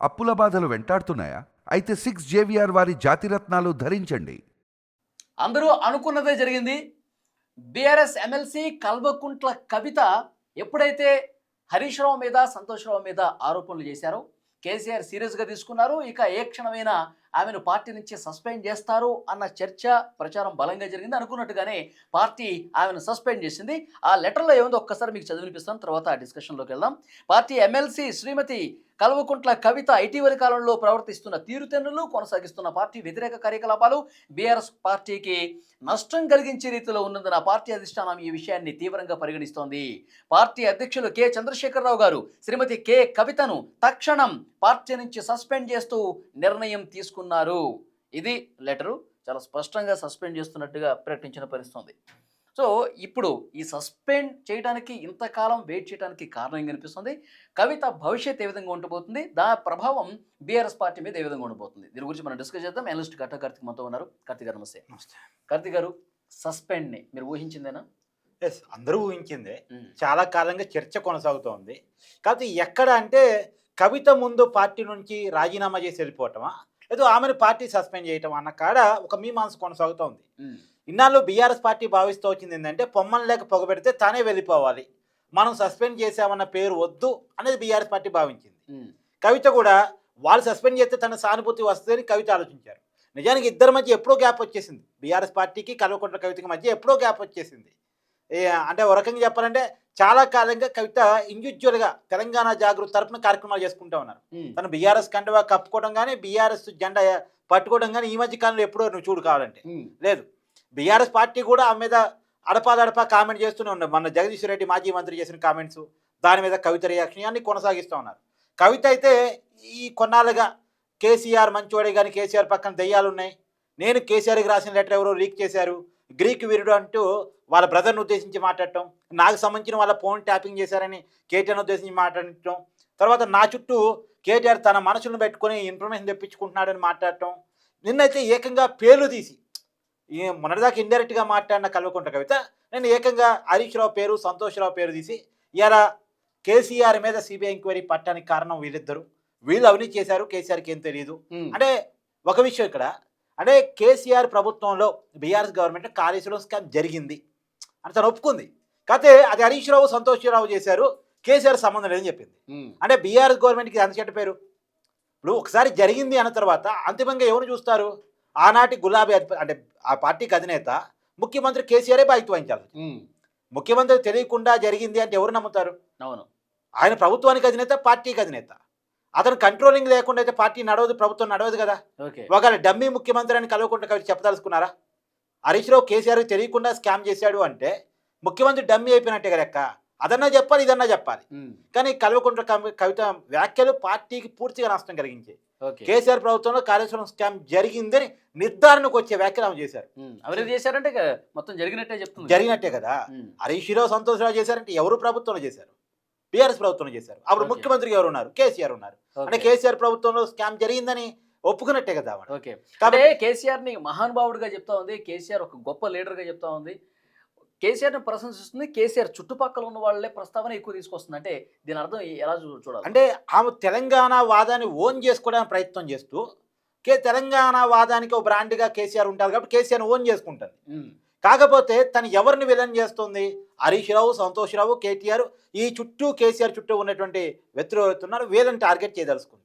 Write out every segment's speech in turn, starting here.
అప్పుల బాధలు వెంటాడుతున్నాయా? అయితే 6 JVR వారి జాతిరత్నాలు ధరించండి. అందరూ అనుకున్నదే జరిగింది. బీఆర్ఎస్ ఎమ్మెల్సీ కల్వకుంట్ల కవిత ఎప్పుడైతే హరీష్ రావు మీద, సంతోష్ రావు మీద ఆరోపణలు చేశారో కేసీఆర్ సీరియస్గా తీసుకున్నారు. ఇక ఏ క్షణమైనా ఆమెను పార్టీ నుంచి సస్పెండ్ చేస్తారు అన్న చర్చ, ప్రచారం బలంగా జరిగింది. అనుకున్నట్టుగానే పార్టీ ఆమెను సస్పెండ్ చేసింది. ఆ లెటర్లో ఏముందో ఒక్కసారి మీకు చదివినిపిస్తాను, తర్వాత డిస్కషన్లోకి వెళ్దాం. పార్టీ ఎమ్మెల్సీ శ్రీమతి కల్వకుంట్ల కవిత ఇటీవలి కాలంలో ప్రవర్తిస్తున్న తీరుతెన్నులు, కొనసాగిస్తున్న పార్టీ వ్యతిరేక కార్యకలాపాలు బీఆర్ఎస్ పార్టీకి నష్టం కలిగించే రీతిలో ఉన్నందున పార్టీ అధిష్టానం ఈ విషయాన్ని తీవ్రంగా పరిగణిస్తోంది. పార్టీ అధ్యక్షులు కె చంద్రశేఖరరావు గారు శ్రీమతి కె కవితను తక్షణం పార్టీ నుంచి సస్పెండ్ చేస్తూ నిర్ణయం తీసుకున్నారు. ఇది లెటరు. చాలా స్పష్టంగా సస్పెండ్ చేస్తున్నట్టుగా ప్రకటించిన పరిస్థితుంది. సో ఇప్పుడు ఈ సస్పెండ్ చేయడానికి ఇంతకాలం వెయిట్ చేయడానికి కారణం కనిపిస్తుంది. కవిత భవిష్యత్ ఏ విధంగా ఉండబోతుంది, దాని ప్రభావం బీఆర్ఎస్ పార్టీ మీద ఏ విధంగా ఉండబోతుంది, దీని గురించి మనం డిస్కస్ చేద్దాం. అనలిస్ట్ కట్టా కార్తిక్ మనతో ఉన్నారు. కార్తిక్ గారు నమస్తే. కార్తిక్ గారు, సస్పెండ్ని మీరు ఊహించిందేనా? ఎస్, అందరూ ఊహించిందే. చాలా కాలంగా చర్చ కొనసాగుతోంది. కాకపోతే ఎక్కడ అంటే కవిత ముందు పార్టీ నుంచి రాజీనామా చేసి వెళ్ళిపోవటమా, ఏదో ఆమెను పార్టీ సస్పెండ్ చేయటం అన్న కాడ ఒక మీమాంస కొనసాగుతోంది. ఇన్నాళ్ళు బీఆర్ఎస్ పార్టీ భావిస్తూ వచ్చింది ఏంటంటే పొమ్మని లేక పొగబెడితే తానే వెళ్ళిపోవాలి, మనం సస్పెండ్ చేసామన్న పేరు వద్దు అనేది బీఆర్ఎస్ పార్టీ భావించింది. కవిత కూడా వాళ్ళు సస్పెండ్ చేస్తే తన సానుభూతి వస్తుందని కవిత ఆలోచించారు. నిజానికి ఇద్దరి మధ్య ఎప్పుడో గ్యాప్ వచ్చేసింది. బీఆర్ఎస్ పార్టీకి కల్వకుంట్ల కవితకి మధ్య ఎప్పుడో గ్యాప్ వచ్చేసింది. అంటే ఒక రకంగా చెప్పాలంటే చాలా కాలంగా కవిత ఇండివిజువల్గా తెలంగాణ జాగృతి తరఫున కార్యక్రమాలు చేసుకుంటూ ఉన్నారు. తను బీఆర్ఎస్ కండువా కప్పుకోవడం కానీ, బీఆర్ఎస్ జెండా పట్టుకోవడం కానీ ఈ మధ్య కాలంలో ఎప్పుడో నువ్వు చూడు కావాలంటే లేదు. బీఆర్ఎస్ పార్టీ కూడా ఆమె మీద అడపాదడపా కామెంట్ చేస్తూనే ఉన్నారు. మన జగదీష్ రెడ్డి మాజీ మంత్రి చేసిన కామెంట్స్, దాని మీద కవిత రియాక్షన్ అన్ని కొనసాగిస్తూ ఉన్నారు. కవిత అయితే ఈ కొన్నాళ్ళుగా కేసీఆర్ మంచివాడే కానీ కేసీఆర్ పక్కన దెయ్యాలు ఉన్నాయి, నేను కేసీఆర్కి రాసిన లెటర్ ఎవరో లీక్ చేశారు, గ్రీక్ వీరుడు అంటూ వాళ్ళ బ్రదర్ని ఉద్దేశించి మాట్లాడటం, నాకు సంబంధించిన వాళ్ళ ఫోన్ ట్యాపింగ్ చేశారని కేటీఆర్ని ఉద్దేశించి మాట్లాడటం, తర్వాత నా చుట్టూ కేటీఆర్ తన మనసును పెట్టుకొని ఇన్ఫర్మేషన్ తెప్పించుకుంటున్నాడని మాట్లాడటం, నిన్నైతే ఏకంగా పేర్లు తీసి మొన్నటిదాకా ఇండైరెక్ట్గా మాట్లాడిన కల్వకుంట్ల కవిత నేను ఏకంగా హరీష్ రావు పేరు, సంతోష్ రావు పేరు తీసి ఇలా కేసీఆర్ మీద సిబిఐ ఎంక్వైరీ పట్టడానికి కారణం వీళ్ళిద్దరు, వీళ్ళు అవినీతి చేశారు, కేసీఆర్కి ఏం తెలియదు. అంటే ఒక విషయం ఇక్కడ అంటే కేసీఆర్ ప్రభుత్వంలో బీఆర్ఎస్ గవర్నమెంట్ కాళేశ్వరం స్కామ్ జరిగింది అని తను ఒప్పుకుంది. కాకపోతే అది హరీష్ రావు, సంతోష్ రావు చేశారు, కేసీఆర్ సంబంధం లేదని చెప్పింది. అంటే బీఆర్ఎస్ గవర్నమెంట్కి అంత చెడ్డ పేరు. ఇప్పుడు ఒకసారి జరిగింది అన్న తర్వాత అంతిమంగా ఎవరు చూస్తారు? ఆనాటి గులాబీ అంటే ఆ పార్టీకి అధినేత ముఖ్యమంత్రి కేసీఆరే బాధ్యత వహించాలి. ముఖ్యమంత్రి తెలియకుండా జరిగింది అంటే ఎవరు నమ్ముతారు? అవును, ఆయన ప్రభుత్వానికి అధినేత, పార్టీకి అధినేత. అతను కంట్రోలింగ్ లేకుండా అయితే పార్టీ నడవదు, ప్రభుత్వం నడవదు కదా. ఒకవేళ డమ్మీ ముఖ్యమంత్రి అని కల్వకుంట్ల కవిత చెప్పదలుచుకున్నారా? హరీష్ రావు కేసీఆర్కి తెలియకుండా స్కామ్ చేశాడు అంటే ముఖ్యమంత్రి డమ్మీ అయిపోయినట్టే కదా. అదన్నా చెప్పాలి, ఇదన్నా చెప్పాలి. కానీ కల్వకుంట్ల కవిత వ్యాఖ్యలు పార్టీకి పూర్తిగా నష్టం కలిగించాయి. కేసీఆర్ ప్రభుత్వంలో కాళేశ్వరం స్కామ్ జరిగిందని నిర్ధారణకు వచ్చే వ్యాఖ్యలు ఆమె చేశారు. ఎవరు చేశారంటే మొత్తం జరిగినట్టే చెప్తుంది. జరిగినట్టే కదా. హరీష్ రావు, సంతోష్ రావు చేశారంటే ఎవరు ప్రభుత్వంలో చేశారు? బీఆర్ఎస్ ప్రభుత్వంలో చేశారు. అప్పుడు ముఖ్యమంత్రి ఎవరు ఉన్నారు? కేసీఆర్ ఉన్నారు. అంటే కేసీఆర్ ప్రభుత్వంలో స్కామ్ జరిగిందని ఒప్పుకున్నట్టే కదా. కాబట్టి కేసీఆర్ ని మహానుభావుడిగా చెప్తా ఉంది, కేసీఆర్ ఒక గొప్ప లీడర్ గా చెప్తా ఉంది, కేసీఆర్ని ప్రశంసిస్తుంది. కేసీఆర్ చుట్టుపక్కల ఉన్న వాళ్ళే ప్రస్తావన ఎక్కువ తీసుకొస్తుంది. అంటే దీని అర్థం ఎలా చూడాలి? అంటే ఆమె తెలంగాణ వాదాన్ని ఓన్ చేసుకోవడానికి ప్రయత్నం చేస్తూ తెలంగాణ వాదానికి ఒక బ్రాండ్గా కేసీఆర్ ఉంటారు కాబట్టి కేసీఆర్ని ఓన్ చేసుకుంటుంది. కాకపోతే తను ఎవరిని విలన్ చేస్తుంది? హరీష్ రావు, సంతోష్ రావు, కేటీఆర్, ఈ చుట్టూ కేసీఆర్ చుట్టూ ఉన్నటువంటి వ్యక్తులు ఎవరుతున్నారు వీళ్ళని టార్గెట్ చేయదలుచుకుంది.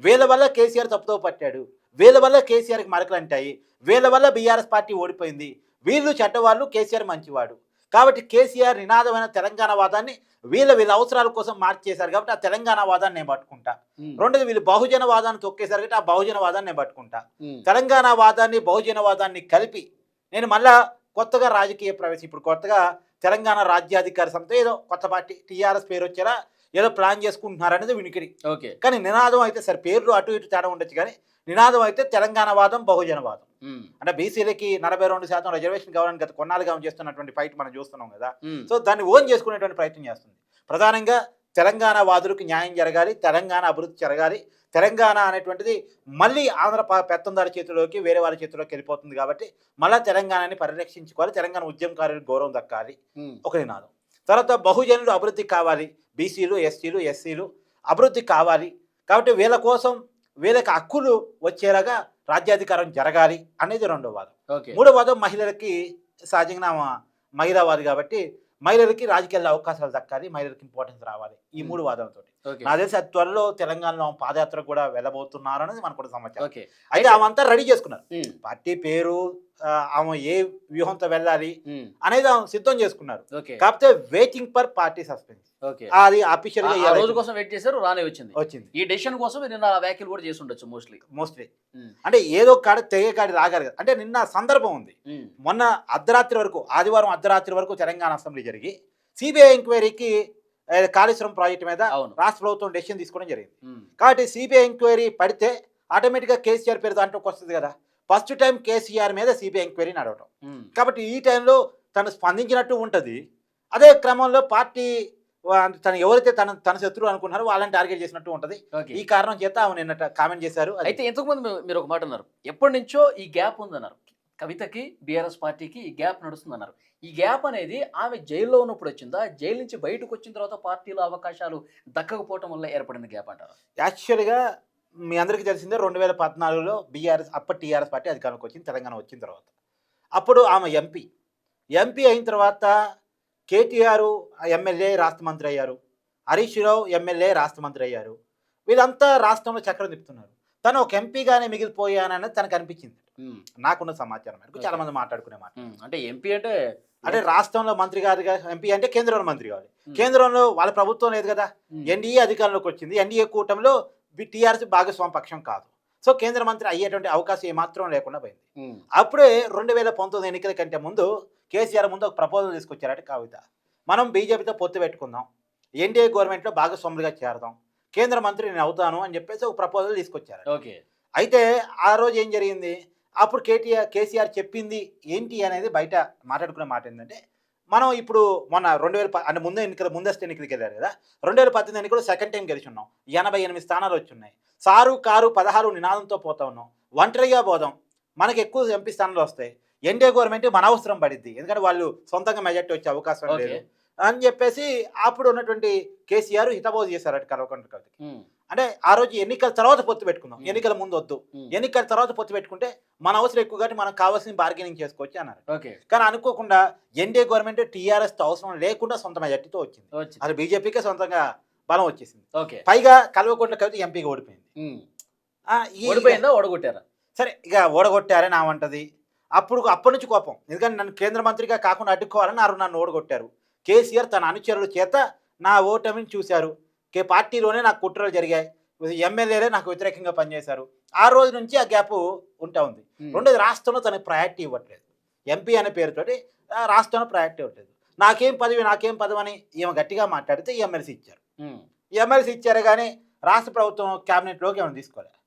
వీళ్ళ వల్ల కేసీఆర్ తప్పుతో పట్టాడు, వీళ్ళ వల్ల కేసీఆర్కి మరకలు అంటాయి, వీళ్ళ వల్ల బీఆర్ఎస్ పార్టీ ఓడిపోయింది, వీళ్ళు చెడ్డవాళ్ళు, కేసీఆర్ మంచివాడు. కాబట్టి కేసీఆర్ నినాదమైన తెలంగాణ వాదాన్ని వీళ్ళ అవసరాల కోసం మార్చేశారు కాబట్టి ఆ తెలంగాణ వాదాన్ని నేను పట్టుకుంటా. రెండోది వీళ్ళు బహుజన వాదాన్ని తొక్కేశారు కాబట్టి ఆ బహుజన వాదాన్ని నేను పట్టుకుంటా. తెలంగాణ వాదాన్ని, బహుజన వాదాన్ని కలిపి నేను మళ్ళా కొత్తగా రాజకీయ ప్రవేశం, ఇప్పుడు కొత్తగా తెలంగాణ రాజ్యాధికార సంస్థ ఏదో కొత్త పార్టీ టీఆర్ఎస్ పేరు వచ్చేలా ఏదో ప్లాన్ చేసుకుంటున్నారు అనేది వినికిడి. కానీ నినాదం అయితే సరే పేర్లు అటు ఇటు తేడా ఉండొచ్చు, కానీ నినాదం అయితే తెలంగాణ వాదం, బహుజన వాదం. అంటే బీసీలకి 42% రిజర్వేషన్ కావాలని గత కొన్నాళ్ళుగా చేస్తున్నటువంటి ఫైట్ మనం చూస్తున్నాం కదా. సో దాన్ని ఓన్ చేసుకునేటువంటి ప్రయత్నం చేస్తుంది. ప్రధానంగా తెలంగాణ వాదులకు న్యాయం జరగాలి, తెలంగాణ అభివృద్ధి జరగాలి, తెలంగాణ అనేటువంటిది మళ్ళీ ఆంధ్ర పెత్తందారి చేతిలోకి, వేరే వాళ్ళ చేతిలోకి వెళ్ళిపోతుంది కాబట్టి మళ్ళీ తెలంగాణని పరిరక్షించుకోవాలి, తెలంగాణ ఉద్యమకారులకు గౌరవం దక్కాలి ఒక నినాదం. తర్వాత బహుజనులు అభివృద్ధి కావాలి, బీసీలు, ఎస్టీలు, ఎస్సీలు అభివృద్ధి కావాలి, కాబట్టి వీళ్ళ కోసం వీళ్ళకి హక్కులు వచ్చేలాగా రాజ్యాధికారం జరగాలి అనేది రెండో వాదం. ఓకే. మూడో వాదం మహిళలకి సహజంగా మహిళావాది కాబట్టి మహిళలకి రాజకీయాల్లో అవకాశాలు దక్కాలి, మహిళలకి ఇంపార్టెన్స్ రావాలి. ఈ మూడు వాదనలతో ఓకే. నాకు తెలిసి అది త్వరలో తెలంగాణలో పాదయాత్ర కూడా వెళ్ళబోతున్నారు అనేది మనకు కూడా సమాచారం. ఓకే. అయితే ఆమె అంతా రెడీ చేసుకున్నారు. ఉమ్, పార్టీ పేరు, ఆమె ఏ వ్యూహంతో వెళ్ళాలి ఉమ్, అనేది ఆమె సిద్ధం చేసుకున్నారు. ఓకే. కాకపోతే waiting for party suspense okay. అది అఫీషియల్ గా ఆ రోజు కోసం వెయిట్ చేశారు, రానే వచ్చింది. వచ్చింది ఈ డెసిషన్ కోసం నిన్న వ్యాఖ్యలు కూడా చేసి ఉండొచ్చు మోస్ట్లీ. అంటే ఏదో కాడ తెగే కాడి రాగారు కదా. అంటే నిన్న సందర్భం ఉంది. ఉమ్, మొన్న అర్ధరాత్రి వరకు, ఆదివారం అర్ధరాత్రి వరకు తెలంగాణ అసెంబ్లీ జరిగి సిబిఐ ఎంక్వైరీకి కాళేశ్వరం ప్రాజెక్టు మీద అవును. రాష్ట్ర ప్రభుత్వం డెసిషన్ తీసుకోవడం జరిగింది. ఉమ్, కాబట్టి సిబిఐ ఎంక్వైరీ పడితే ఆటోమేటిక్గా కేసీఆర్ పేరు దాంట్లోకి వస్తుంది కదా. ఫస్ట్ టైం కేసీఆర్ మీద సిబిఐ ఎంక్వైరీ నడవటం. ఉమ్, కాబట్టి ఈ టైంలో తను స్పందించినట్టు ఉంటుంది. అదే క్రమంలో పార్టీ తను ఎవరైతే తన శత్రువు అనుకున్నారో వాళ్ళని టార్గెట్ చేసినట్టు ఉంటుంది. ఓకే. ఈ కారణం చేత ఆమె నిన్న కామెంట్ చేశారు. అయితే ఇంతకుముందు మీరు ఒక మాట అన్నారు, ఎప్పటి నుంచో ఈ గ్యాప్ ఉందన్నారు, కవితకి బీఆర్ఎస్ పార్టీకి ఈ గ్యాప్ నడుస్తుందన్నారు. ఈ గ్యాప్ అనేది ఆమె జైల్లో ఉన్నప్పుడు వచ్చిందా, జైలు నుంచి బయటకు వచ్చిన తర్వాత పార్టీలో అవకాశాలు దక్కకపోవటం వల్ల ఏర్పడిన గ్యాప్ అంటారు? యాక్చువల్గా మీ అందరికీ తెలిసిందే 2014లో బీఆర్ఎస్ అప్పటి టీఆర్ఎస్ పార్టీ అధికారంలోకి వచ్చింది తెలంగాణ వచ్చిన తర్వాత. అప్పుడు ఆమె ఎంపీ అయిన తర్వాత కేటీఆర్ ఎమ్మెల్యే రాష్ట్ర మంత్రి అయ్యారు, హరీష్ రావు ఎమ్మెల్యే రాష్ట్ర మంత్రి అయ్యారు. వీళ్ళంతా రాష్ట్రంలో చక్రం తిప్పుతున్నారు. తను ఒక ఎంపీగానే మిగిలిపోయానని తనకు అనిపించింది. ఉమ్, నాకున్న సమాచారం మేరకు చాలా మంది మాట్లాడుకునే మాట. అంటే ఎంపీ అంటే అంటే రాష్ట్రంలో మంత్రి గారుగా, ఎంపీ అంటే కేంద్రంలో మంత్రి కావాలి. కేంద్రంలో వాళ్ళ ప్రభుత్వం లేదు కదా, ఎన్డీఏ అధికారంలోకి వచ్చింది. ఎన్డీఏ కూటమిలో టీఆర్ఎస్ భాగస్వామ్య పక్షం కాదు. సో కేంద్ర మంత్రి అయ్యేటువంటి అవకాశం ఏమాత్రం లేకుండా పోయింది. అప్పుడే 2019 ఎన్నికల కంటే ముందు కేసీఆర్ ముందు ఒక ప్రపోజల్ తీసుకొచ్చారట కవిత. మనం బీజేపీతో పొత్తు పెట్టుకుందాం, ఎన్డీఏ గవర్నమెంట్లో భాగస్వాములుగా చేరదాం, కేంద్ర మంత్రి నేను అవుతాను అని చెప్పేసి ఒక ప్రపోజల్ తీసుకొచ్చారు. ఓకే. అయితే ఆ రోజు ఏం జరిగింది, అప్పుడు కేసీఆర్ చెప్పింది ఏంటి అనేది బయట మాట్లాడుకునే మాట ఏంటంటే, మనం ఇప్పుడు మొన్న 2000 అంటే ముందస్తు ఎన్నికలకి వెళ్ళారు కదా, 2018 ఎన్నికలు సెకండ్ టైం గెలిచి ఉన్నాం, 88 స్థానాలు వచ్చి ఉన్నాయి. సారు కారు 16 నినాదంతో పోతా ఉన్నాం, ఒంటరిగా పోదాం, మనకి ఎక్కువ ఎంపీ స్థానాలు వస్తాయి, ఎన్డీఏ గవర్నమెంట్ మన అవసరం పడిద్ది, ఎందుకంటే వాళ్ళు సొంతంగా మెజార్టీ వచ్చే అవకాశం లేదు అని చెప్పేసి అప్పుడు ఉన్నటువంటి కేసీఆర్ హితబోధ చేశారట కల్వకుంట్ల కవితకి. అంటే ఆ రోజు ఎన్నికల తర్వాత పొత్తు పెట్టుకుందాం, ఎన్నికల ముందు వద్దు, ఎన్నికల తర్వాత పొత్తు పెట్టుకుంటే మన అవసరం ఎక్కువ కాబట్టి మనకు కావాల్సిన బార్గెనింగ్ చేసుకోవచ్చు అన్నారు. కానీ అనుకోకుండా ఎన్డీఏ గవర్నమెంట్ టీఆర్ఎస్ తో అవసరం లేకుండా సొంత మెజార్టీతో వచ్చింది. అది బీజేపీకే సొంతంగా బలం వచ్చేసింది. పైగా కల్వకుంట్ల కవిత ఎంపీగా ఓడిపోయింది. ఓడగొట్టారా? సరే, ఇక ఓడగొట్టారని ఆమంటది. అప్పటి నుంచి కోపం, ఎందుకంటే నన్ను కేంద్ర మంత్రిగా కాకుండా అడ్డుకోవాలని నన్ను ఓడగొట్టారు. కేసీఆర్ తన అనుచరుల చేత నా ఓటమిని చూశారు, పార్టీలోనే నాకు కుట్రలు జరిగాయి, ఎమ్మెల్యేలే నాకు వ్యతిరేకంగా పనిచేశారు. ఆ రోజు నుంచి ఆ గ్యాప్ ఉంటా ఉంది. రెండోది, రాష్ట్రంలో తనకు ప్రయారిటీ ఇవ్వట్లేదు. ఎంపీ అనే పేరుతోటి రాష్ట్రంలో ప్రయారిటీ ఇవ్వట్లేదు. నాకేం పదవి అని ఈమె గట్టిగా మాట్లాడితే ఎమ్మెల్సీ ఇచ్చారు. ఎమ్మెల్సీ ఇచ్చారు కానీ రాష్ట్ర ప్రభుత్వం క్యాబినెట్లోకి ఏమైనా తీసుకోలేదు.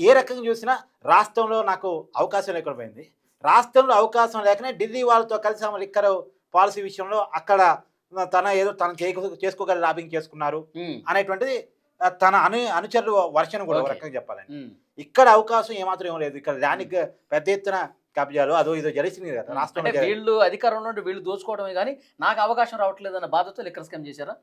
ఏ రకంగా చూసినా రాష్ట్రంలో నాకు అవకాశం లేకుండా పోయింది. రాష్ట్రంలో అవకాశం లేకనే ఢిల్లీ వాళ్ళతో కలిసి ఆమె లిక్కర్ పాలసీ విషయంలో అక్కడ తన చేసుకోగల లాబింగ్ చేసుకున్నారు అనేటువంటిది తన అనుచరులు వర్షన్ కూడా రకంగా చెప్పాలండి. ఇక్కడ అవకాశం ఏమాత్రం ఏం లేదు. ఇక్కడ దానికి పెద్ద ఎత్తున కబ్జాలు అదో ఇదో జరిగింది కదా రాష్ట్రంలో. వీళ్ళు అధికారంలో ఉంటే వీళ్ళు దోచుకోవడమే కానీ నాకు అవకాశం రావట్లేదు అన్న బాధతో లిక్కర్ స్కామ్ చేశారా?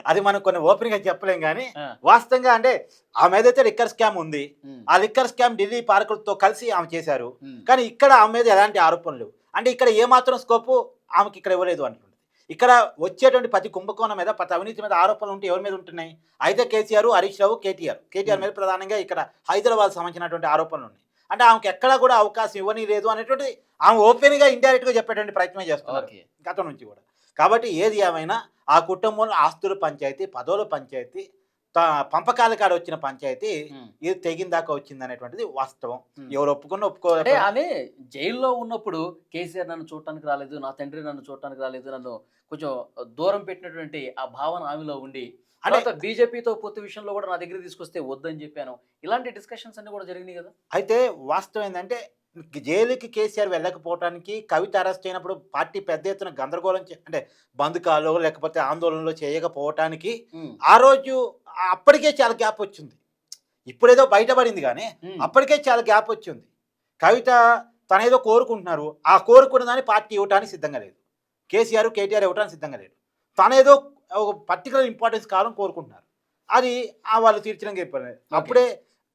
అది మనం కొన్ని ఓపెన్ గా చెప్పలేం కానీ వాస్తవంగా అంటే ఆమె ఏదైతే లిక్కర్ స్కామ్ ఉంది, ఆ లిక్కర్ స్కామ్ ఢిల్లీ పాలకులతో కలిసి ఆమె చేశారు. కానీ ఇక్కడ ఆమె మీద ఎలాంటి ఆరోపణలు, అంటే ఇక్కడ ఏమాత్రం స్కోపు ఆమెకి ఇక్కడ ఇవ్వలేదు అంటుంది. ఇక్కడ వచ్చేటువంటి ప్రతి కుంభకోణం మీద, ప్రతి అవినీతి మీద ఆరోపణలు ఉంటే ఎవరి మీద ఉంటున్నాయి? అయితే కేసీఆర్, హరీష్ రావు, కేటీఆర్ మీద ప్రధానంగా ఇక్కడ హైదరాబాద్ సంబంధించినటువంటి ఆరోపణలు ఉన్నాయి. అంటే ఆమెకి ఎక్కడా కూడా అవకాశం ఇవ్వని లేదు అనేటువంటి ఆమె ఓపెన్ గా ఇండైరెక్ట్ గా చెప్పేటువంటి ప్రయత్నం చేస్తున్నారు గతం నుంచి కూడా. కాబట్టి ఏది ఏమైనా ఆ కుటుంబంలో ఆస్తుల పంచాయతీ, పదవుల పంచాయతీ, పంపకాల కాడ వచ్చిన పంచాయతీ ఇది తెగిన దాకా వచ్చింది అనేటువంటిది వాస్తవం. ఎవరు ఒప్పుకున్నా ఒప్పుకోవాలి. ఆమె జైల్లో ఉన్నప్పుడు కేసీఆర్ నన్ను చూడటానికి రాలేదు, నా తండ్రి నన్ను చూడటానికి రాలేదు, నన్ను కొంచెం దూరం పెట్టినటువంటి ఆ భావన ఆమెలో ఉండి, అంటే బీజేపీతో పొత్తు విషయంలో కూడా నా దగ్గర తీసుకొస్తే వద్దని చెప్పాను, ఇలాంటి డిస్కషన్స్ అన్ని కూడా జరిగినాయి కదా. అయితే వాస్తవం ఏంటంటే జైలుకి కేసీఆర్ వెళ్ళకపోవడానికి, కవిత అరెస్ట్ అయినప్పుడు పార్టీ పెద్ద ఎత్తున గందరగోళం అంటే బంధుకాలు లేకపోతే ఆందోళనలు చేయకపోవటానికి ఆ రోజు అప్పటికే చాలా గ్యాప్ వచ్చింది. ఇప్పుడేదో బయటపడింది కానీ అప్పటికే చాలా గ్యాప్ వచ్చింది. కవిత తనేదో కోరుకుంటున్నారు, ఆ కోరుకున్న దాన్ని పార్టీ ఇవ్వడానికి సిద్ధంగా లేదు. కేటీఆర్ ఇవ్వడానికి సిద్ధంగా లేడు. తనేదో ఒక పర్టికులర్ ఇంపార్టెన్స్ కావాలని కోరుకుంటున్నారు. అది వాళ్ళు తీర్చడానికి చెప్పారు. అప్పుడే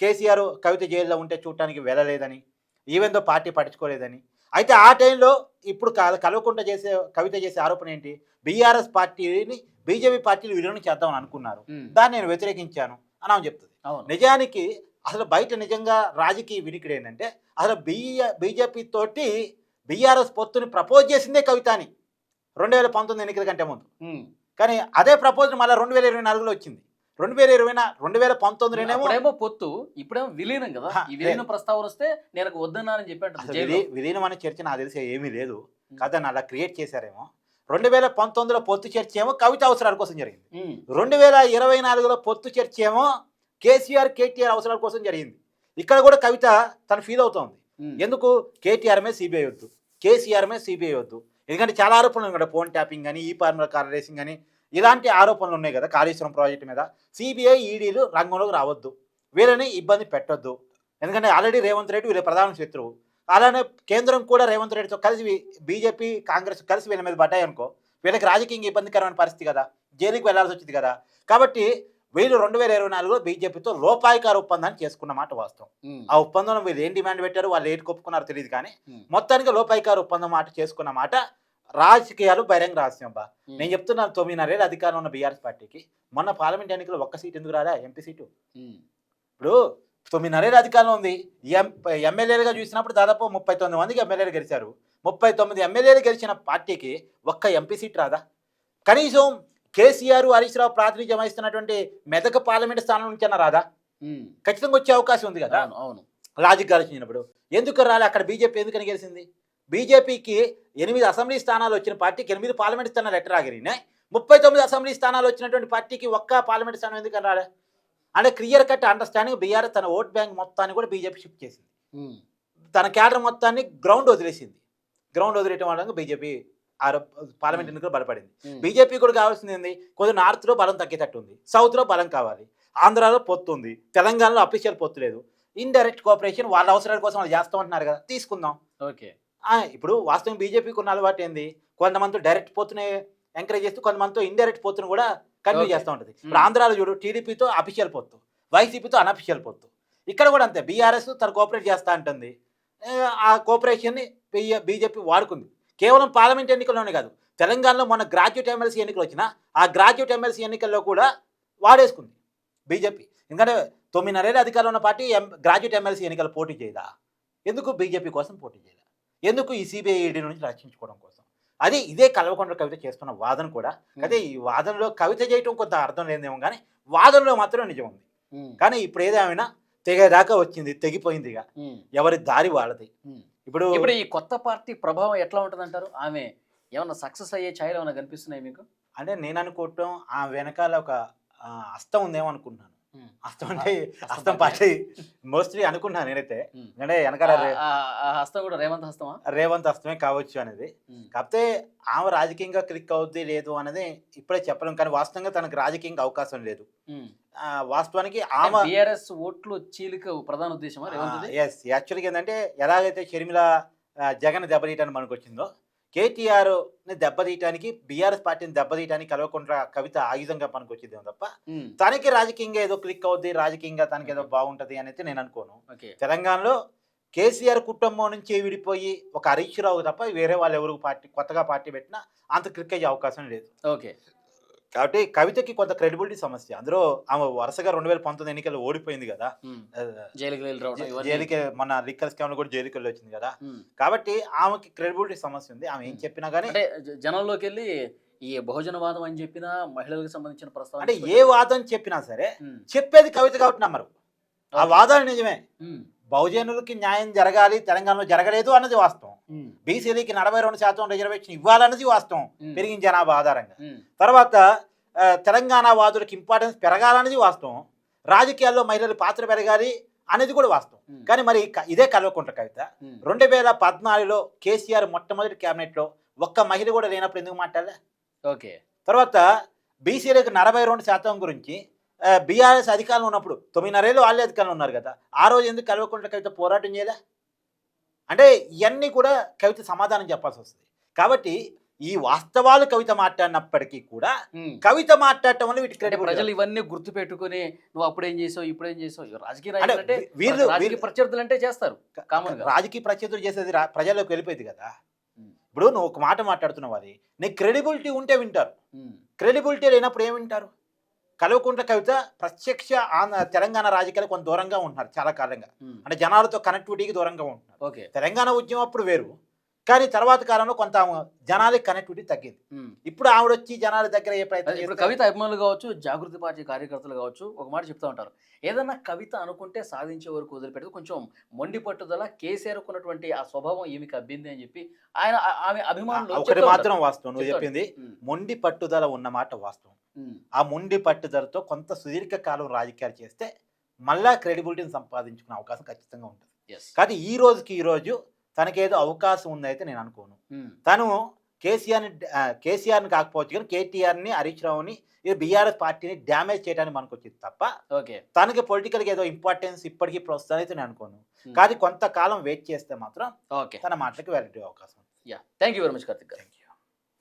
కేసీఆర్ కవిత జైల్లో ఉంటే చూడటానికి వెళ్ళలేదని, ఈవెందో పార్టీ పట్టించుకోలేదని. అయితే ఆ టైంలో ఇప్పుడు కల్వకుంట్ల కవిత చేసే ఆరోపణ ఏంటి, బీఆర్ఎస్ పార్టీని బీజేపీ పార్టీలు విలీనం చేద్దామని అనుకున్నారు, దాన్ని నేను వ్యతిరేకించాను అని ఆమె చెప్తుంది. నిజానికి అసలు బయట నిజంగా రాజకీయ వినికిడి ఏంటంటే అసలు బీజేపీ తోటి బీఆర్ఎస్ పొత్తుని ప్రపోజ్ చేసిందే కవితని 2019 ఎన్నికల కంటే ముందు. కానీ అదే ప్రపోజల్ మళ్ళీ 2024లో వచ్చింది. 2019 పొత్తు, ఇప్పుడేమో విలీనం కదా. ఈ విలీనం ప్రస్తావన వస్తే నేను వద్దన్నానని చెప్పాడు. విలీనం అనే చర్చ నాకు తెలిసే ఏమీ లేదు కదా, అలా క్రియేట్ చేశారేమో. 2019లో పొత్తు చర్చ ఏమో కవిత అవసరాల కోసం జరిగింది. 2024లో పొత్తు చర్చ ఏమో కేసీఆర్ కేటీఆర్ అవసరాల కోసం జరిగింది. ఇక్కడ కూడా కవిత తను ఫీల్ అవుతోంది. ఎందుకు కేటీఆర్ మీద సిబిఐ వద్దు, కేసీఆర్ మీద సిబిఐ వద్దు. ఎందుకంటే చాలా ఆరోపణలు ఉన్నాయి కదా, ఫోన్ ట్యాపింగ్ అని, ఈ ఫార్ములా కార్ రేసింగ్ అని, ఇలాంటి ఆరోపణలు ఉన్నాయి కదా. కాళేశ్వరం ప్రాజెక్టు మీద సిబిఐ ఈడీలు రంగంలోకి రావద్దు, వీళ్ళని ఇబ్బంది పెట్టొద్దు. ఎందుకంటే ఆల్రెడీ రేవంత్ రెడ్డి వీళ్ళ ప్రధాన శత్రువు. అలానే కేంద్రం కూడా రేవంత్ రెడ్డితో కలిసి బీజేపీ కాంగ్రెస్ కలిసి వీళ్ళ మీద పడ్డాయి అనుకో, వీళ్ళకి రాజకీయంగా ఇబ్బందికరమైన పరిస్థితి కదా, జైలుకి వెళ్లాల్సి వచ్చింది కదా. కాబట్టి వీళ్ళు 2024లో బీజేపీతో లోపాయికార ఒప్పందాన్ని చేసుకున్న మాట వాస్తవం. ఆ ఒప్పందంలో వీళ్ళు ఏం డిమాండ్ పెట్టారు, వాళ్ళు ఏంటి కొప్పుకున్నారో తెలియదు, కానీ మొత్తానికి లోపాయికార ఒప్పందం మాట చేసుకున్న మాట రాజకీయాలు బహిరంగ రహస్యం. అబ్బా నేను చెప్తున్నాను, 9.5 ఏళ్ళు అధికారంలో ఉన్న బీఆర్ఎస్ పార్టీకి మొన్న పార్లమెంట్ ఎన్నికలు ఒక్క సీట్ ఎందుకు రాదా, ఎంపీ సీటు. ఇప్పుడు 9.5 ఏళ్ళు అధికారంలో ఉంది. ఎమ్మెల్యేలుగా చూసినప్పుడు దాదాపు 39 మందికి ఎమ్మెల్యేలు గెలిచారు. 39 ఎమ్మెల్యేలు గెలిచిన పార్టీకి ఒక్క ఎంపీ సీట్ రాదా? కనీసం కేసీఆర్ హరీష్ రావు ప్రాతినిధ్యం వహిస్తున్నటువంటి మెదక్ పార్లమెంట్ స్థానం నుంచి అన్న రాదా? ఖచ్చితంగా వచ్చే అవకాశం ఉంది కదా. అవును, లాజిక్ ఆలోచించినప్పుడు ఎందుకు రాలే? అక్కడ బీజేపీ ఎందుకని గెలిచింది? బీజేపీకి 8 అసెంబ్లీ స్థానాలు వచ్చిన పార్టీకి 8 పార్లమెంట్ స్థానాలు ఎట్లా రాగిరినాయి? 39 అసెంబ్లీ స్థానాలు వచ్చినటువంటి పార్టీకి ఒక్క పార్లమెంట్ స్థానం ఎందుకని రాలే? అంటే క్లియర్ కట్ అండర్స్టాండింగ్ బీఆర్ఎస్ తన ఓట్ బ్యాంక్ మొత్తాన్ని కూడా బీజేపీ షిఫ్ట్ చేసింది. తన క్యాడర్ మొత్తాన్ని గ్రౌండ్ వదిలేసింది. గ్రౌండ్ వదిలేయటం వల్ల బీజేపీ పార్లమెంట్ ఎన్నికలు బలపడింది. బీజేపీ కూడా కావాల్సింది ఏంది, కొద్దిగా నార్త్లో బలం తగ్గేటట్టు ఉంది, సౌత్లో బలం కావాలి, ఆంధ్రాలో పొత్తు ఉంది, తెలంగాణలో అఫీషియల్ పొత్తు లేదు, ఇండైరెక్ట్ కోఆపరేషన్ వాళ్ళ అవసరాల కోసం వాళ్ళు చేస్తామంటున్నారు కదా, తీసుకుందాం. ఓకే, ఇప్పుడు వాస్తవం బీజేపీకి ఉన్న అలవాటు ఏంది, కొంతమంది డైరెక్ట్ పొత్తుని ఎంకరేజ్ చేస్తూ కొంతమందితో ఇండైరెక్ట్ పొత్తును కూడా కంటిన్యూ చేస్తూ ఉంటుంది. ఇప్పుడు ఆంధ్రాలో చూడు, టీడీపీతో అఫీషియల్ పొత్తు, వైసీపీతో అనఫీషియల్ పొత్తు. ఇక్కడ కూడా అంతే, బీఆర్ఎస్ తను కోఆపరేట్ చేస్తూ ఉంటుంది. ఆ కోఆపరేషన్ని బీజేపీ వాడుకుంది. కేవలం పార్లమెంట్ ఎన్నికల్లోనే కాదు, తెలంగాణలో మొన్న గ్రాడ్యుయేట్ ఎమ్మెల్సీ ఎన్నికలు వచ్చినా ఆ గ్రాడ్యుయేట్ ఎమ్మెల్సీ ఎన్నికల్లో కూడా వాడేసుకుంది బీజేపీ. ఎందుకంటే 9.5 ఏళ్ళ అధికారంలో ఉన్న పార్టీ గ్రాడ్యుయేట్ ఎమ్మెల్సీ ఎన్నికలు పోటీ చేయదా? ఎందుకు? బీజేపీ కోసం పోటీ చేయదా? ఎందుకు? ఈ సిబిఐ ఈడీ నుంచి రక్షించుకోవడం కోసం. అది ఇదే కల్వకుంట్ల కవిత చేస్తున్న వాదన కూడా. అదే ఈ వాదనలో కవిత చేయటం కొంత అర్థం లేదేమో, కానీ వాదనలో మాత్రం నిజం ఉంది. కానీ ఇప్పుడు ఏదేమైనా తెగేదాకా వచ్చింది, తెగిపోయింది. ఇక ఎవరి దారి వాళ్ళది. ఇప్పుడు ఈ కొత్త పార్టీ ప్రభావం ఎట్లా ఉంటుంది అంటారు? ఆమె ఏమన్నా సక్సెస్ అయ్యే ఛాయలు ఏమైనా కనిపిస్తున్నాయి మీకు? అంటే నేను అనుకోవటం ఆ వెనకాల ఒక హస్తం ఉందేమో అనుకుంటున్నాను. హస్తం అంటే హస్తం పార్టీ మోస్ట్లీ అనుకుంటున్నాను నేనైతే. అంటే వెనకాల హస్తం కూడా రేవంత్ హస్తమా? రేవంత్ హస్తమే కావచ్చు అనేది. కాకపోతే ఆమె రాజకీయంగా క్లిక్ అవుద్ది లేదు అనేది ఇప్పుడే చెప్పలేం, కానీ వాస్తవంగా తనకు రాజకీయంగా అవకాశం లేదు. వాస్తవానికి ఆమె బీఆర్ఎస్ ఓట్లు చీలిక ప్రధాన ఉద్దేశమా రేవంత్? ఎస్, యాక్చువల్గా ఏంటంటే ఎలాగైతే షర్మిల జగన్ దెబ్బతీయటానికి మనకు వచ్చిందో, కేటీఆర్ని దెబ్బతీయటానికి బీఆర్ఎస్ పార్టీని దెబ్బతీయటానికి కల్వకుంట్ల కవిత ఆయుధంగా పనికి వచ్చిందేమో తప్ప తనకి రాజకీయంగా ఏదో క్లిక్ అవుద్ది, రాజకీయంగా తనకి ఏదో బాగుంటుంది అనేది నేను అనుకోను. తెలంగాణలో కేసీఆర్ కుటుంబం నుంచి విడిపోయి ఒక హరీష్ రావు తప్ప వేరే వాళ్ళు ఎవరు కొత్తగా పార్టీ పెట్టినా అంత క్లిక్ అయ్యే అవకాశం లేదు. ఓకే, కాబట్టి కవితకి కొంత క్రెడిబిలిటీ సమస్య. అందులో ఆమె వరుసగా 2019 ఎన్నికల్లో ఓడిపోయింది కదా, జైలుకి మన లిక్కర్ స్కామ్ లో కూడా జైలుకి వెళ్ళి వచ్చింది కదా. కాబట్టి ఆమెకి క్రెడిబిలిటీ సమస్య ఉంది. ఆమె ఏం చెప్పినా కానీ జనంలోకి వెళ్ళి ఈ బహుజనవాదం అని చెప్పినా, మహిళలకు సంబంధించిన ప్రస్తావన అంటే ఏ వాదం చెప్పినా సరే చెప్పేది కవిత కాబట్టి నమ్మరు. ఆ వాదాలు నిజమే. బహుజనులకి న్యాయం జరగాలి, తెలంగాణలో జరగలేదు అన్నది వాస్తవం. బీసీలకి 42% రిజర్వేషన్ ఇవ్వాలన్నది వాస్తవం, పెరిగిన జనాభా ఆధారంగా. తర్వాత తెలంగాణ వాదులకు ఇంపార్టెన్స్ పెరగాలన్నది వాస్తవం. రాజకీయాల్లో మహిళల పాత్ర పెరగాలి అనేది కూడా వాస్తవం. కానీ మరి ఇదే కల్వకుంట్ల కవిత 2014లో కేసీఆర్ మొట్టమొదటి క్యాబినెట్లో ఒక్క మహిళ కూడా లేనప్పుడు ఎందుకు మాట్లాడలే? ఓకే, తర్వాత బీసీలకు 42% గురించి బీఆర్ఎస్ అధికారంలో ఉన్నప్పుడు 9.5 ఏళ్ళు వాళ్ళే అధికారంలో ఉన్నారు కదా, ఆ రోజు ఎందుకు కల్వకుంట్ల కవిత పోరాటం చేయలే? అంటే ఇవన్నీ కూడా కవిత సమాధానం చెప్పాల్సి వస్తుంది. కాబట్టి ఈ వాస్తవాలు కవిత మాట్లాడినప్పటికీ కూడా కవిత మాట్లాడటం వల్ల వీటి అంటే క్రెడిబిలిటీ ప్రజలు ఇవన్నీ గుర్తు పెట్టుకుని నువ్వు అప్పుడేం చేసావు ఇప్పుడేం చేసావు రాజకీయ అంటే నాయకులు అంటే వీళ్ళు రాజకీయ ప్రత్యర్థులు అంటే చేస్తారు కామన్ గా. రాజకీయ ప్రత్యర్థులు చేసేది ప్రజల్లోకి వెళ్ళిపోయింది కదా. ఉమ్, ఇప్పుడు నువ్వు ఒక మాట మాట్లాడుతున్నావు, అది నీకు క్రెడిబిలిటీ ఉంటే వింటారు, ఉమ్, క్రెడిబిలిటీ లేనప్పుడు ఏం వింటారు? కల్వకుంట్ల కవిత ప్రత్యక్ష తెలంగాణ రాజకీయాలు కొంత దూరంగా ఉంటున్నారు చాలా కాలంగా, ఉమ్. అంటే జనాలతో కనెక్టివిటీకి దూరంగా ఉంటున్నారు. ఓకే. తెలంగాణ ఉద్యమం అప్పుడు వేరు, కానీ తర్వాత కాలంలో కొంత జనాలకి కనెక్టివిటీ తగ్గింది. ఉమ్. ఇప్పుడు ఆవిడ వచ్చి జనాల దగ్గర ఏ అదే ప్రయత్నం ఇప్పుడు చేస్తారు? కవిత అభిమానులు కావచ్చు, జాగృతి పార్టీ కార్యకర్తలు కావచ్చు, ఒక మాట చెప్తా ఉంటారు, ఏదన్నా కవిత అనుకుంటే సాధించే వరకు వదిలిపెట్టదు, కొంచెం మొండి పట్టుదల, కేసీఆర్ ఉన్నటువంటి ఆ స్వభావం ఈమెకి అబ్బింది అని చెప్పి ఆయన ఆమె అభిమానులు ఒకటి చెప్తూ మాత్రం ఉంటారు. వాస్తవం, నువ్వు చెప్తారు. చెప్పింది ఉమ్, మొండి పట్టుదల ఉన్న మాట వాస్తవం. ఉమ్, ఆ మొండి పట్టుదలతో కొంత సుదీర్ఘకాలం రాజకీయాలు చేస్తే మళ్ళా క్రెడిబిలిటీని సంపాదించుకునే అవకాశం ఖచ్చితంగా ఉంటుంది. yes. కానీ ఈ రోజుకి ఈ రోజు తనకేదో అవకాశం ఉందైతే నేను అనుకోను. ఉమ్, తను కేసీఆర్ని కాకపోవచ్చు కానీ కేటీఆర్ని, హరీష్ రావుని, ఈ బీఆర్ఎస్ పార్టీని డ్యామేజ్ చేయడానికి మనకు వచ్చింది తప్ప ఓకే. తనకి పొలిటికల్గా ఏదో ఇంపార్టెన్స్ ఇప్పటికీ ప్రస్తుతం అయితే నేను అనుకోను. Hmm. కానీ కొంతకాలం వెయిట్ చేస్తే మాత్రం ఓకే. తన మాటలకి వ్యాలిటీ అవకాశం ఉంది. Yeah, thank you very much Karthik గారు. Thank you.